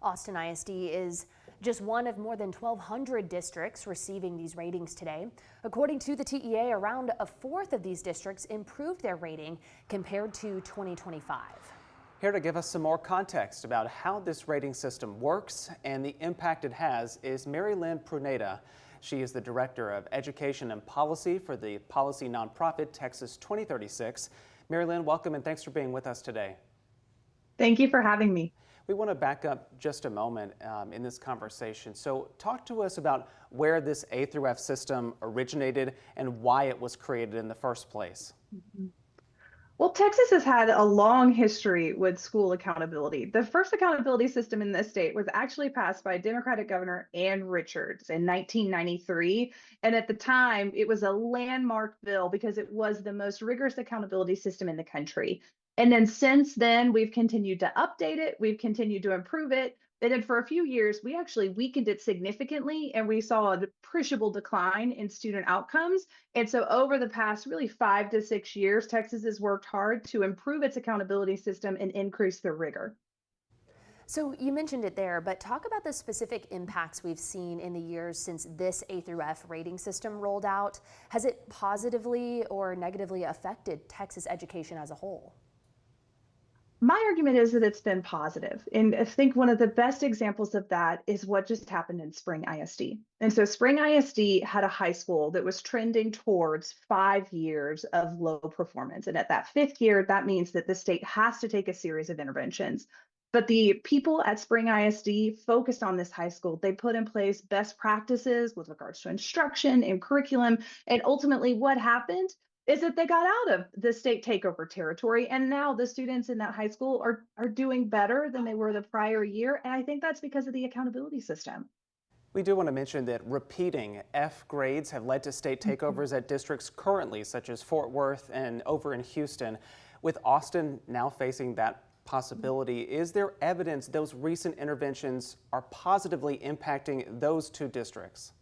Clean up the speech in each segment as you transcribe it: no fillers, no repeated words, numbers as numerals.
Austin ISD is just one of more than 1,200 districts receiving these ratings today. According to the TEA, around a fourth of these districts improved their rating compared to 2025. Here to give us some more context about how this rating system works and the impact it has is Mary Lynn Pruneda. She is the Director of Education and Policy for the policy nonprofit Texas 2036. Mary Lynn, welcome and thanks for being with us today. Thank you for having me. We want to back up just a moment in this conversation. So talk to us about where this A through F system originated and why it was created in the first place. Well, Texas has had a long history with school accountability. The first accountability system in this state was actually passed by Democratic Governor Ann Richards in 1993. And at the time, it was a landmark bill because it was the most rigorous accountability system in the country. And then since then, we've continued to update it. We've continued to improve it. And then for a few years, we actually weakened it significantly, and we saw an appreciable decline in student outcomes. And so over the past really 5 to 6 years, Texas has worked hard to improve its accountability system and increase the rigor. So you mentioned it there, but talk about the specific impacts we've seen in the years since this A through F rating system rolled out. Has it positively or negatively affected Texas education as a whole? My argument is that it's been positive. And I think one of the best examples of that is what just happened in Spring ISD. And so Spring ISD had a high school that was trending towards 5 years of low performance. And at that 5th year, that means that the state has to take a series of interventions. But the people at Spring ISD focused on this high school. They put in place best practices with regards to instruction and curriculum. And ultimately what happened is that they got out of the state takeover territory. And now the students in that high school are doing better than they were the prior year. And I think that's because of the accountability system. We do want to mention that repeating F grades have led to state takeovers at districts currently, such as Fort Worth and over in Houston. With Austin now facing that possibility, is there evidence those recent interventions are positively impacting those two districts?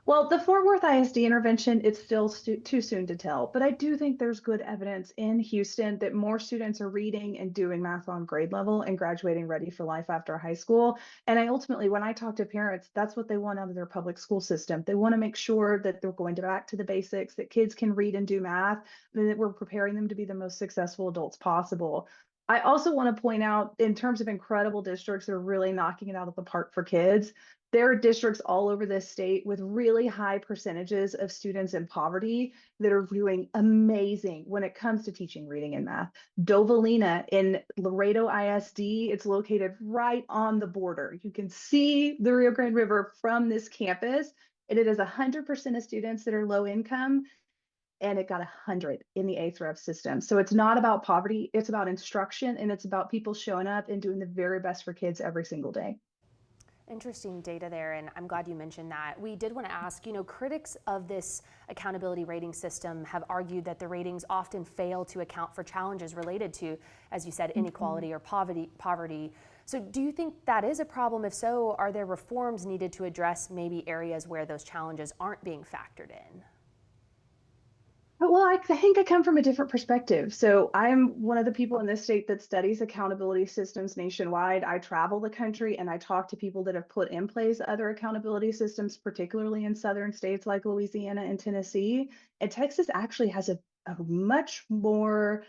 Well, the Fort Worth ISD intervention, it's still too soon to tell, but I do think there's good evidence in Houston that more students are reading and doing math on grade level and graduating ready for life after high school. And when I talk to parents, that's what they want out of their public school system. They want to make sure that they're going back to the basics, that kids can read and do math, and that we're preparing them to be the most successful adults possible. I also want to point out, in terms of incredible districts that are really knocking it out of the park for kids, there are districts all over this state with really high percentages of students in poverty that are doing amazing when it comes to teaching reading and math. Dovalina in Laredo ISD, it's located right on the border. You can see the Rio Grande River from this campus, and it is 100% of students that are low income, and it got 100 in the A through F system. So it's not about poverty, it's about instruction, and it's about people showing up and doing the very best for kids every single day. Interesting data there, and I'm glad you mentioned that. We did want to ask, critics of this accountability rating system have argued that the ratings often fail to account for challenges related to, as you said, inequality or poverty. So do you think that is a problem? If so, are there reforms needed to address maybe areas where those challenges aren't being factored in? Well, I think I come from a different perspective. So I'm one of the people in this state that studies accountability systems nationwide. I travel the country and I talk to people that have put in place other accountability systems, particularly in southern states like Louisiana and Tennessee. And Texas actually has a much more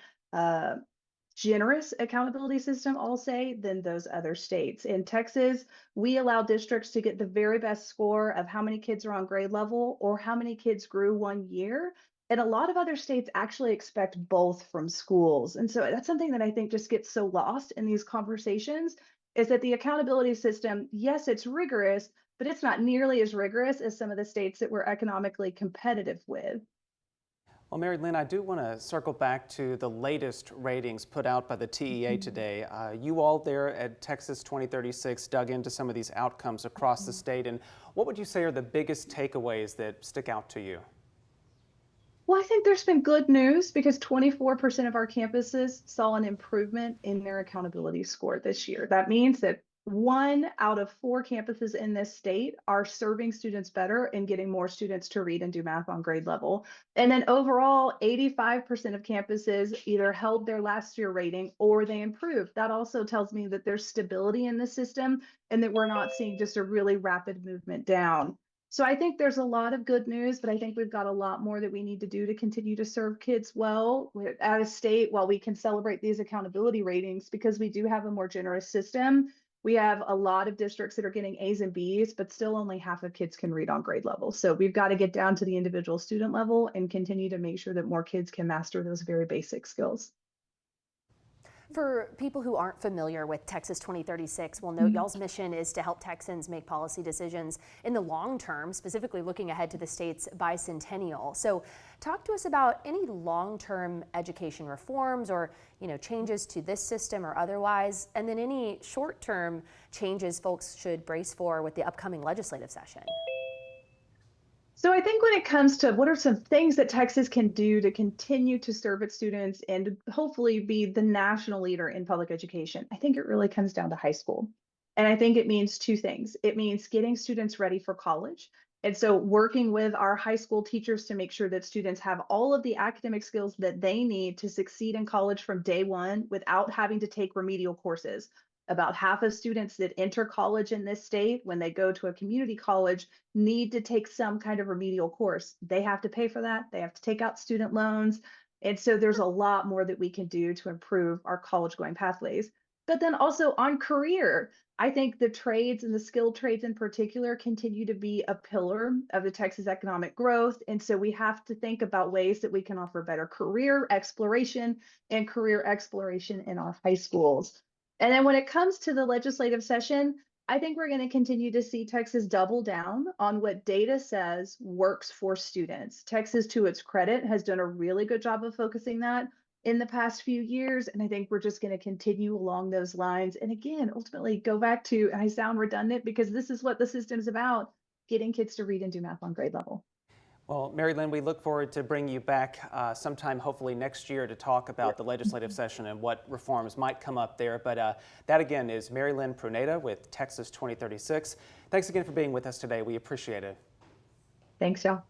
generous accountability system, I'll say, than those other states. In Texas, we allow districts to get the very best score of how many kids are on grade level or how many kids grew 1 year. And a lot of other states actually expect both from schools. And so that's something that I think just gets so lost in these conversations, is that the accountability system, yes, it's rigorous, but it's not nearly as rigorous as some of the states that we're economically competitive with. Well, Mary Lynn, I do want to circle back to the latest ratings put out by the TEA today. You all there at Texas 2036 dug into some of these outcomes across the state. And what would you say are the biggest takeaways that stick out to you? Well, I think there's been good news because 24% of our campuses saw an improvement in their accountability score this year. That means that 1 out of 4 campuses in this state are serving students better and getting more students to read and do math on grade level. And then overall, 85% of campuses either held their last year rating or they improved. That also tells me that there's stability in the system and that we're not seeing just a really rapid movement down. So I think there's a lot of good news, but I think we've got a lot more that we need to do to continue to serve kids well at a state while we can celebrate these accountability ratings, because we do have a more generous system. We have a lot of districts that are getting A's and B's, but still only half of kids can read on grade level. So we've got to get down to the individual student level and continue to make sure that more kids can master those very basic skills. For people who aren't familiar with Texas 2036, we'll note y'all's mission is to help Texans make policy decisions in the long term, specifically looking ahead to the state's bicentennial. So talk to us about any long-term education reforms or changes to this system or otherwise, and then any short-term changes folks should brace for with the upcoming legislative session. So I think when it comes to what are some things that Texas can do to continue to serve its students and hopefully be the national leader in public education, I think it really comes down to high school. And I think it means 2 things. It means getting students ready for college. And so working with our high school teachers to make sure that students have all of the academic skills that they need to succeed in college from day one without having to take remedial courses. About half of students that enter college in this state, when they go to a community college, need to take some kind of remedial course. They have to pay for that. They have to take out student loans. And so there's a lot more that we can do to improve our college going pathways. But then also on career, I think the trades and the skilled trades in particular continue to be a pillar of the Texas economic growth. And so we have to think about ways that we can offer better career exploration and career exploration in our high schools. And then when it comes to the legislative session, I think we're going to continue to see Texas double down on what data says works for students. Texas, to its credit, has done a really good job of focusing that in the past few years. And I think we're just going to continue along those lines. And again, ultimately go back to, and I sound redundant because this is what the system is about, getting kids to read and do math on grade level. Well, Mary Lynn, we look forward to bringing you back sometime, hopefully next year, to talk about the legislative session and what reforms might come up there. But that, again, is Mary Lynn Pruneda with Texas 2036. Thanks again for being with us today. We appreciate it. Thanks, y'all.